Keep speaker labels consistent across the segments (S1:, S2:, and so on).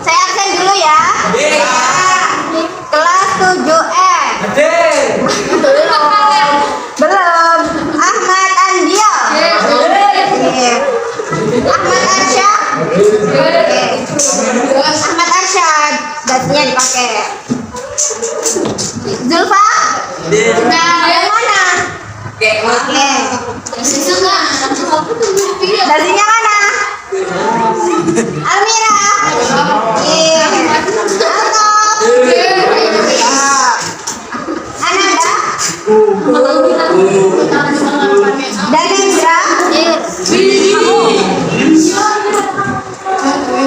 S1: Saya absen dulu ya. Kelas 7E. Belum. Ahmad Andio. Ahmad Arsyad. Ahmad Arsyad. Dasinya dipakai. Zulfa. Yang mana? Oke. Dasinya mana? Almira. Ananda. Danendra.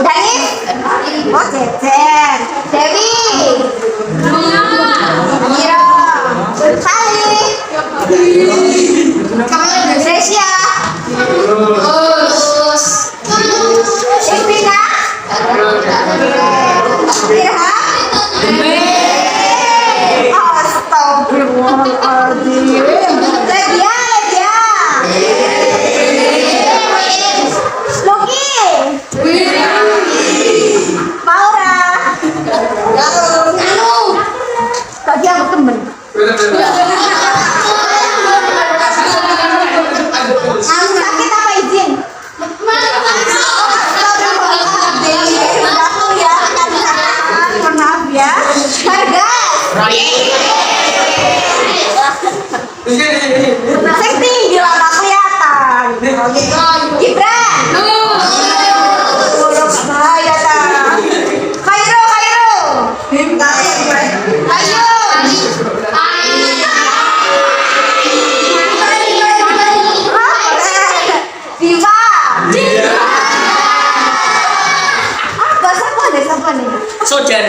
S1: Danif. Oh, Cecen. Dewi. Mira. Sali. Grecia. Ibrina. Irham. Astagfirullahaladzim. Ledia. Luki. Maura. Tadi aku temen. Aku sakit apa izin? Maaf ya. Harga. Sekti gila tak kelihatan. Gibran. Bahaya tak. Khairo. Ayo. Diva. Apa siapa nih?
S2: Saudara.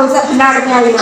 S1: Sebenarnya ini.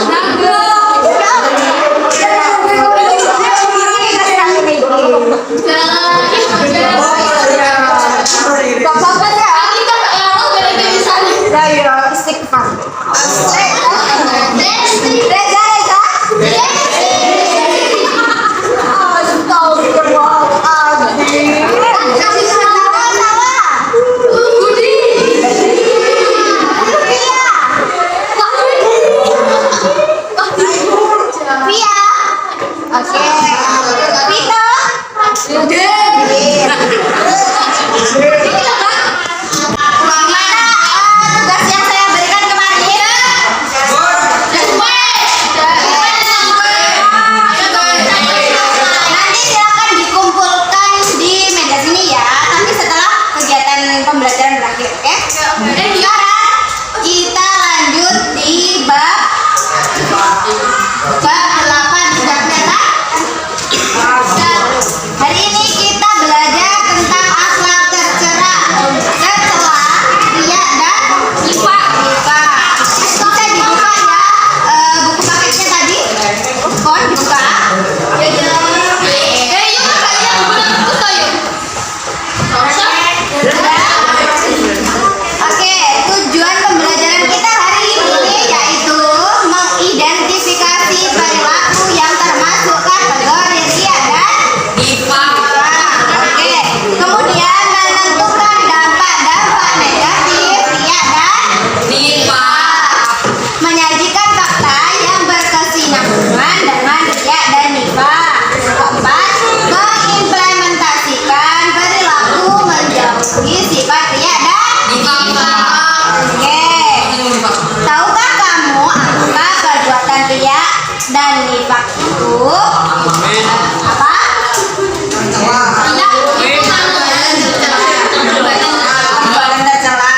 S3: Pembelajaran berakhir, oke? Dan sekarang kita lanjut di bab 8 sudah kelihatan? Hari ini kita belajar tentang akhlak tercela setelah Ria dan Iva. Bisa dibuka ya buku paketnya tadi? Kon dibuka. Oke, tujuan pembelajaran kita hari ini yaitu mengidentifikasi perilaku yang termasuk kategori Ria dan Iva. Oke, kemudian menentukan dampak-dampak negatif Ria dan Iva. Menyajikan fakta yang berkesinambungan dengan Ria dan Iva. Keempat, mengimplementasikan perilaku menjauhi sifat Ria dan Iva. Oke. Tahukah kamu apa perbuatan Ria dan Iva itu? Apa? Perbuatan tercela.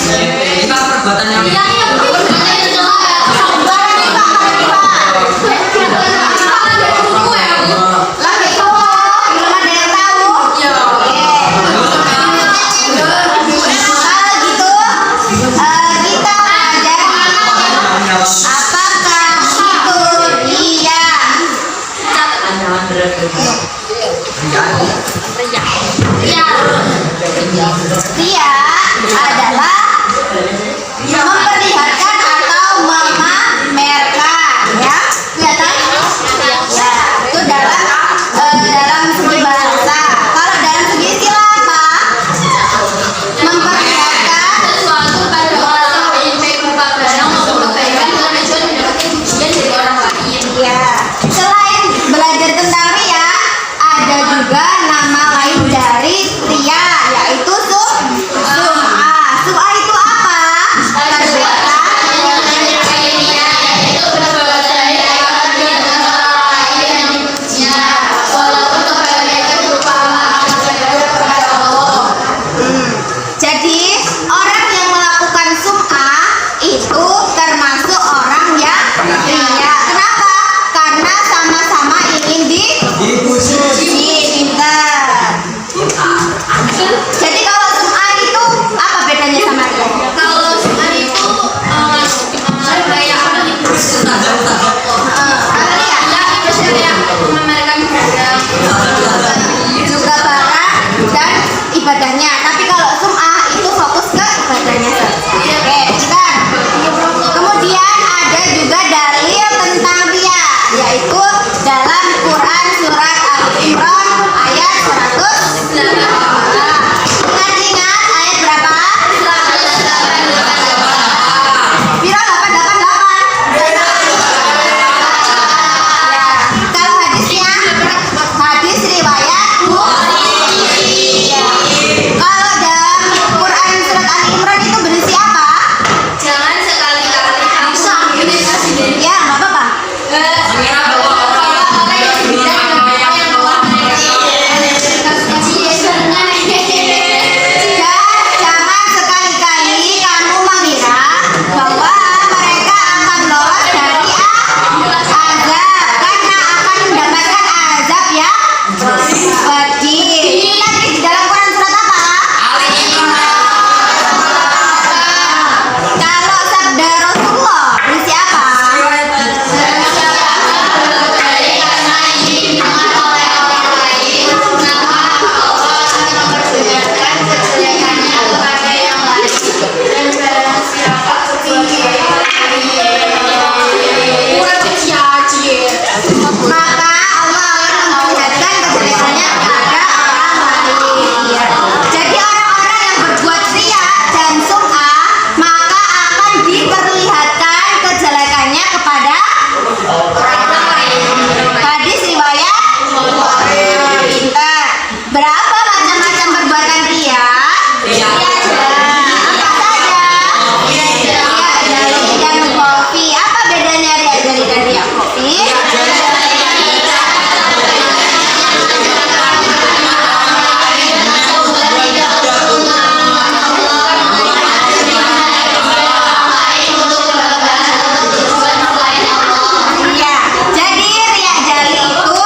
S2: Kita perbuatan yang
S3: Perbuatan Iva. Ria adalah memperlihatkan atau memamerkan, ya, kelihatan? Ya, itu dalam segi bahasa. Kalau dalam segi istilah apa? Memperlihatkan sesuatu pada orang lain, baik berupa barang maupun kebaikan dengan tujuan mendapatkan pujian dari orang lain. Ya, selain belajar tentang Ria, ada juga nama lain dari Ria, yaitu sum'ah. Sum'ah itu apa? Jadi orang yang melakukan sum'ah itu termasuk orang yang ria. Kenapa? Karena sama-sama ingin dipuji. Pintar. Jadi kalau sum'ah itu apa bedanya sama ria? Kalau sum'ah itu kayak apa nih? Memamerkan barang, juga barang dan ibadahnya. Tapi kalau sum'ah itu fokus ke ibadahnya saja. Oke, bentar. Kemudian ada juga dalil tentang ria, yaitu dalam Quran surat Al-Imran ayat 108. Ingat ayat berapa? Pira 888. Kalau hadisnya hadis riwayat Bukhari. Ya. Kalau dalam Quran surat Al-Imran itu berisi apa? Jangan sekali-kali kamu ya, nggak apa-apa.
S2: Mengira bahwa orang yang tidak membayang Allah
S3: Dan jangan sekali-kali kamu mengira bahwa mereka akan lolos dari azab, karena akan mendapatkan azab yang pedih. Ini tadi di dalam Quran surat apa? Kalau sabda Rasulullah berisi apa? Maka Allah akan memperlihatkan kejelekannya kepada orang lain. Ya. Jadi orang-orang yang berbuat ria dan sum'ah, maka akan diperlihatkan kejelekannya kepada orang lain. Hadis riwayat Pintar. Berapa macam-macam perbuatan ria? Apa saja? Ria jali dan kopi. Apa bedanya ria jali dan ria kopi? Ya, jadi ria jali itu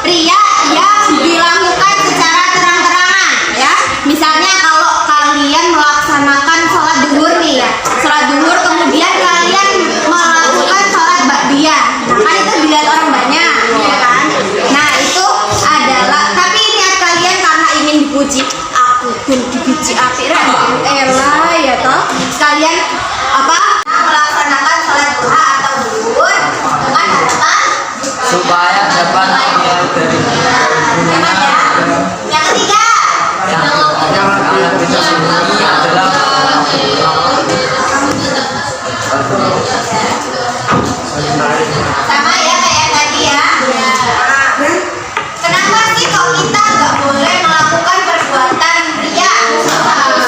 S3: ria yang dilakukan secara terang-terangan, ya. Misalnya kalau kalian melaksanakan sholat duhur nih, ya, sholat duhur kemudian kalian melakukan sholat ba'diyah, nah kan itu dilihat orang banyak, ya kan? Nah itu adalah, tapi niat kalian karena ingin dipuji, aku pun dipuji akhirat, elah ya toh, sekalian apa? Melaksanakan sholat duha atau duhur dengan harapan
S2: supaya dapat mengambil dari
S3: Hemat ya. Yang ketiga,
S2: yang anak kita sendiri adalah
S3: sama ya kayak tadi ya. Kenapa sih kok kita nggak boleh melakukan perbuatan ria? Harus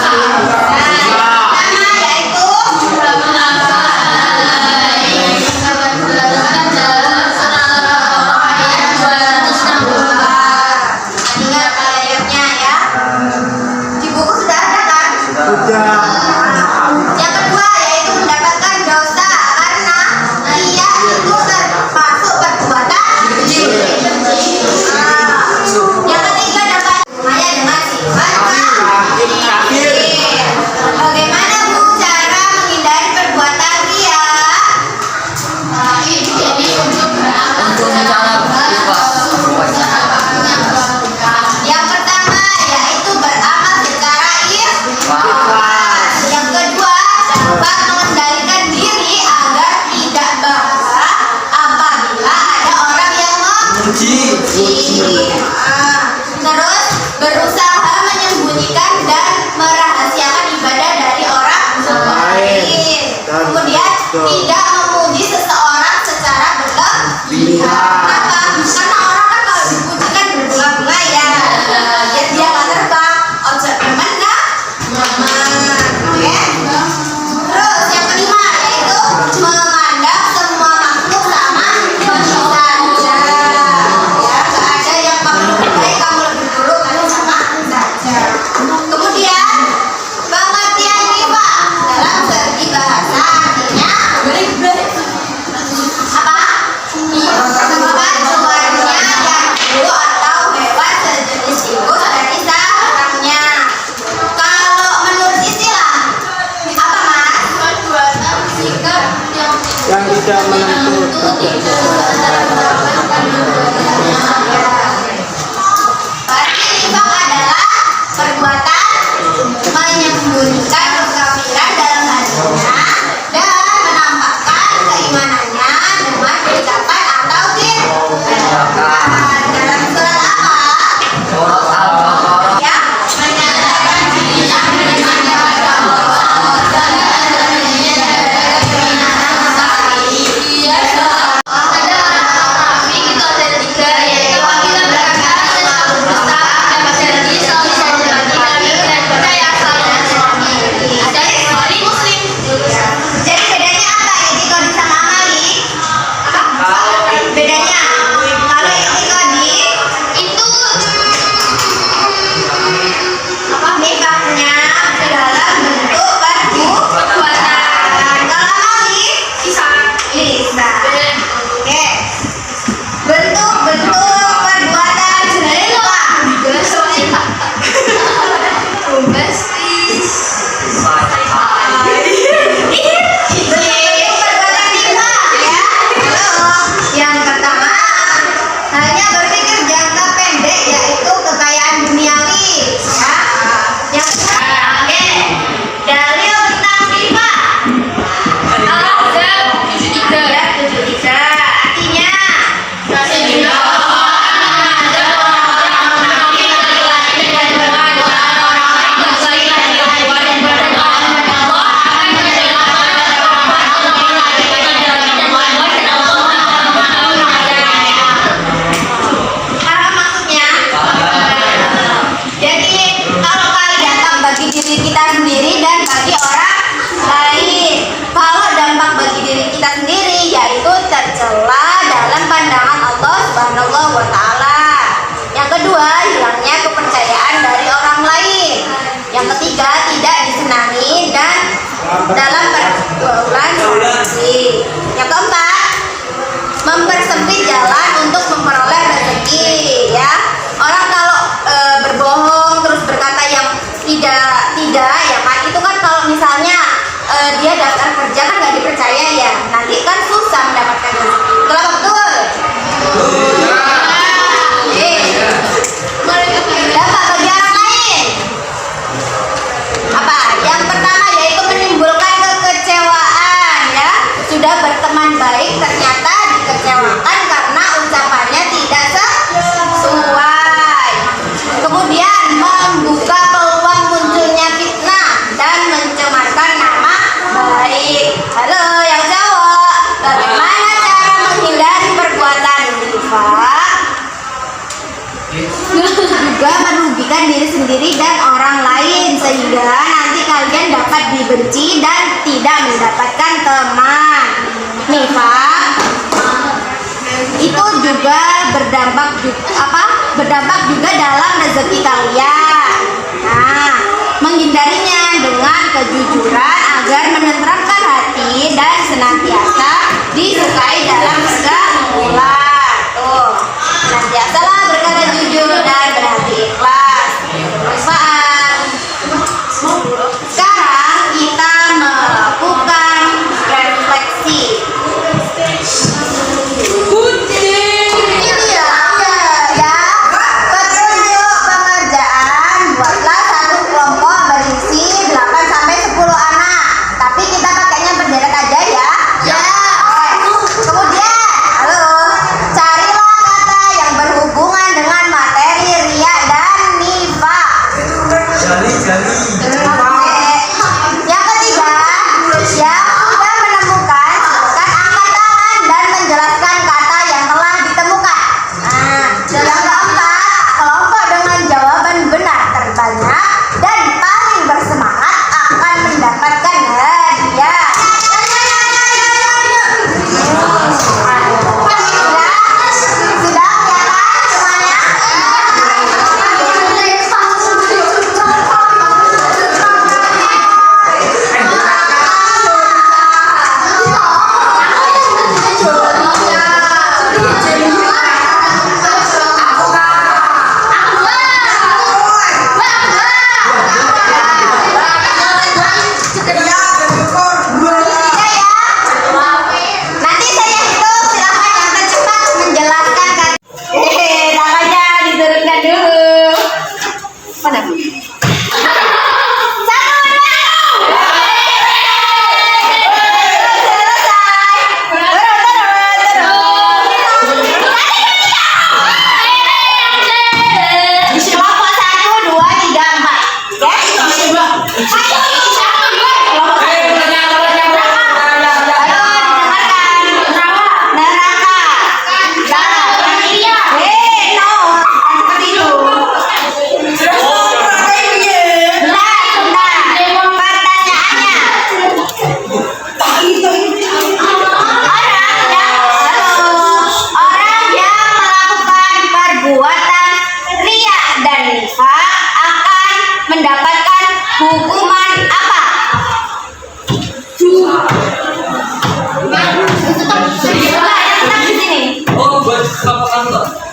S3: Terus berusaha menyembunyikan dan merahasiakan ibadah dari orang lain. Kemudian tidak memuji seseorang secara berlebihan. Kenapa? Karena orang kan kalau dipuji kan berbunga-bunga ya. Jadi dia nggak terbang. Objek teman nggak? Oke. Terus yang kelima yaitu memandang semua makhluk sama saja. Ya, nggak ada yang kamu lebih baik, kamu lebih buruk, kamu sama saja. Kemudian pengertian riba dalam segi bahasa artinya apa? Merupakan keluarnya yang atau hewan sejenis tikus dari sarangnya. Kalau menurut istilah apa mas? Perbuatan sikap
S4: yang tidak menentu
S3: Berarti riba adalah perbuatan menyembunyikan kekafiran dalam hatinya dan menampakkan keimanannya dengan ucapan atau tindakan. Dalam surat apa? Ya, menyatakan diri yang beriman kepada Allah dan jadi bedanya apa itikadi sama amali? Bedanya kalau itikadi itu nifaknya dalam bentuk perbuatan. Kalau amali lisan. Oke. Bentuk-bentuk perbuatan sebenarnya apa? Yang pertama, hanya berpikir jangka pendek yaitu kekayaan duniawi. Ya. Yang kedua, dalil tentang riba. Ayat 73. Artinya paham maksudnya? Jadi kalau kalian bagi diri kita sendiri dan bagi orang lain. Kalau dampak bagi diri kita sendiri yaitu tercela dalam pandangan Allah Subhanahu wa taala. Yang kedua, hilangnya kepercayaan dari orang lain. Yang ketiga, tidak disenangi dan dalam pergaulan sendiri. Yang keempat, mempersempit jalan untuk memperoleh rezeki. Ya, orang kalau berbohong terus berkata yang tidak ya kan, itu kan kalau misalnya dia daftar kerja kan nggak dipercaya ya, nanti kan susah mendapatkan rezeki. Betul apa betul? Dampak bagi orang lain apa? Yang pertama yaitu menimbulkan kekecewaan. Ya, sudah berteman baik ternyata dikecewakan karena ucapannya tidak sesuai. Kemudian membuka peluang munculnya fitnah dan mencemarkan nama baik. Halo yang cowok, bagaimana cara menghindari perbuatan riba? Juga merugikan diri sendiri dan orang lain sehingga nanti kalian dapat dibenci dan tidak mendapatkan teman. Nifak itu juga berdampak juga dalam rezeki kalian. Nah, menghindarinya dengan kejujuran agar menenteramkan hati dan senantiasa disukai dalam pergaulan. Tuh, senantiasalah berkata jujur dan berhati ikhlas. Bermanfaat. Sekarang kita melakukan refleksi. Ini ya, petunjuk pengerjaan. Buatlah satu kelompok berisi 8 sampai 10 anak. Tapi kita pakainya berderet aja ya. Ya. Kemudian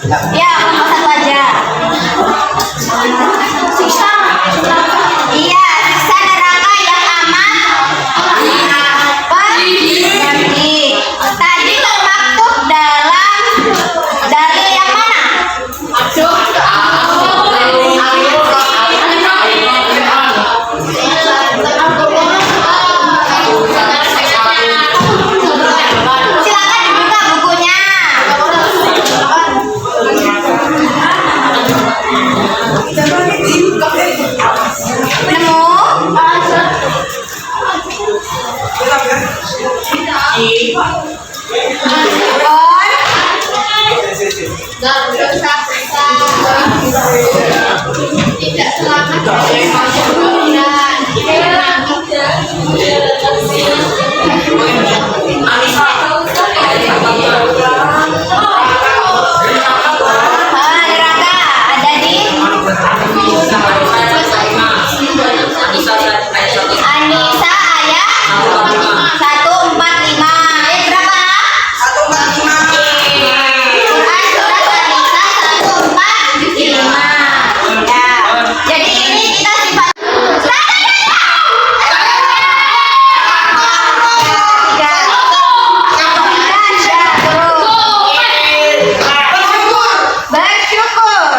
S3: Ya, kelompok satu aja. Siksa. Iya, siksa neraka yang amat pedih. Tadi termaktub dalam dalil yang mana? Silakan dibuka bukunya. Nemu? Tidak selamat dari masuk neraka ada di Anisa ayat 145. Ayat berapa? 145. Quran surat Anisa 145. Ya. Jadi ini kita sifat bersyukur.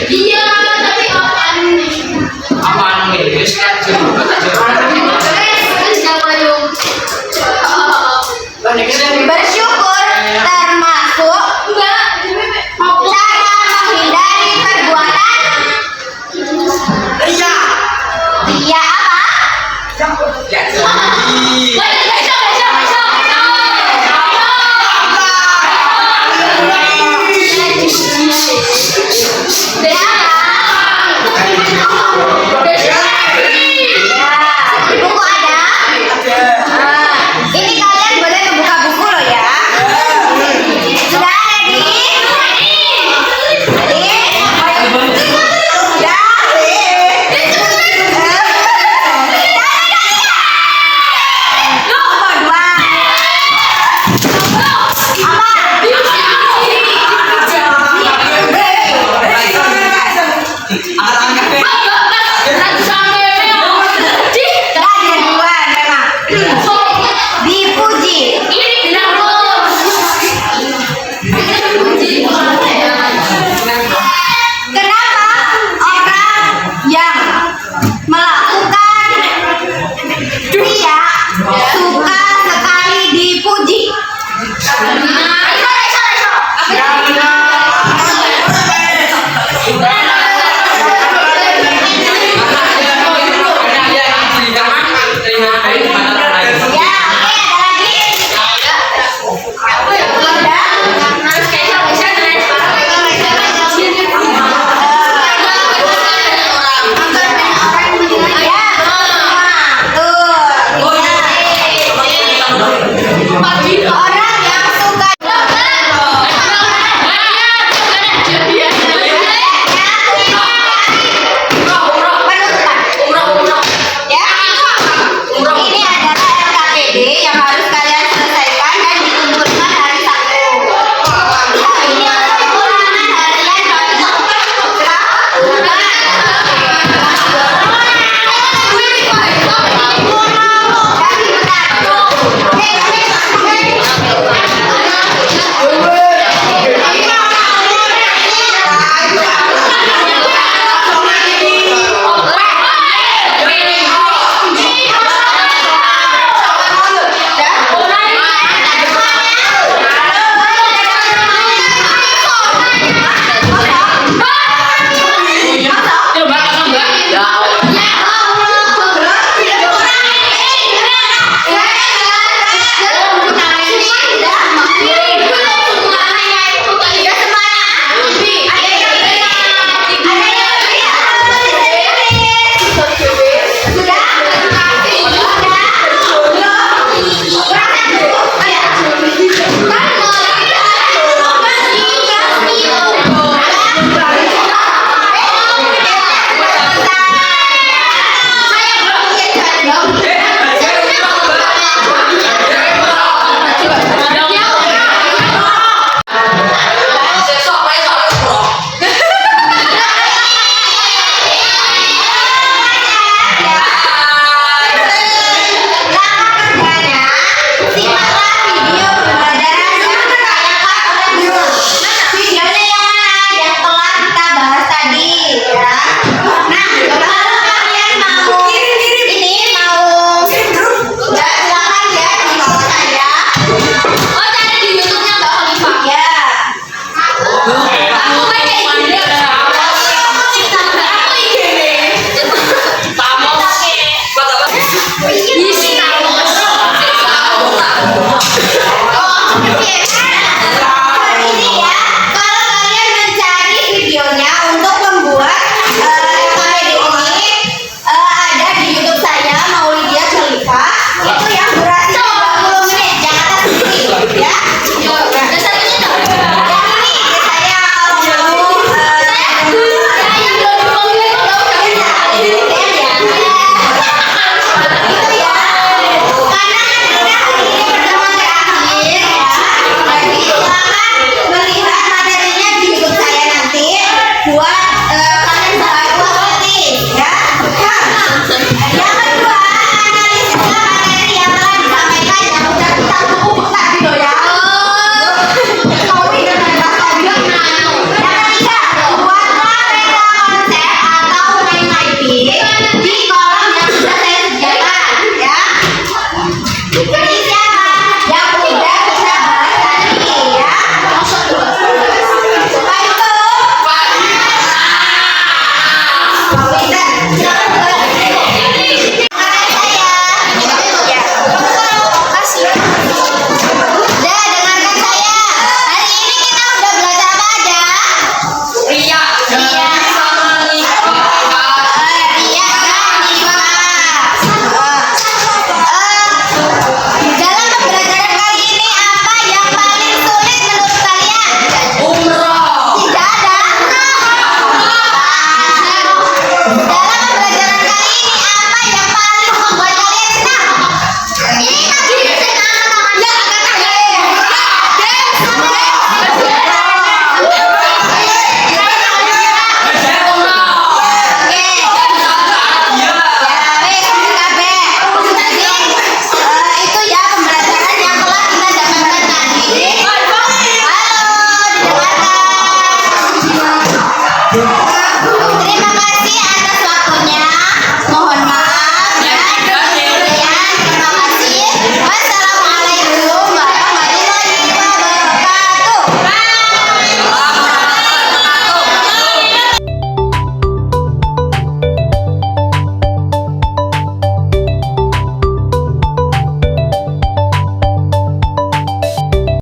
S3: Iya, tapi
S2: Apaan nih?
S3: bersyukur termasuk cara menghindari perbuatan ria di buku ada. Ini kalian boleh membuka buku loh ya. Sudah ready? Dipuji. Kenapa orang yang melakukan ria suka sekali dipuji?